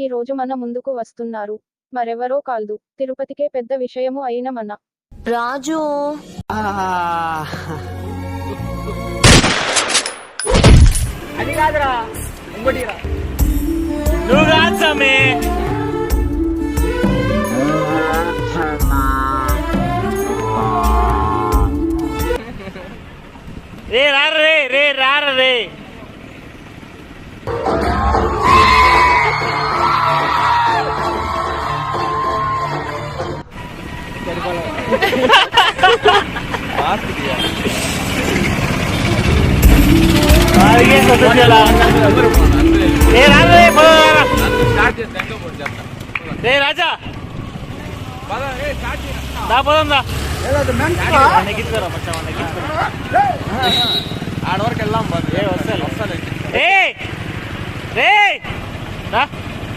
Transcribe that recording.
ఈ రోజు మన ముందుకు వస్తున్నారు మరెవరో కాదు, తిరుపతికే పెద్ద విషయము అయిన మన రాజు. అది కాదురా, ఇంకోటి నువ్వు కాదు స్వామి. రే రారే రే రారే రాజా పోదా ఆడవరకు వెళ్దాం. వస్తా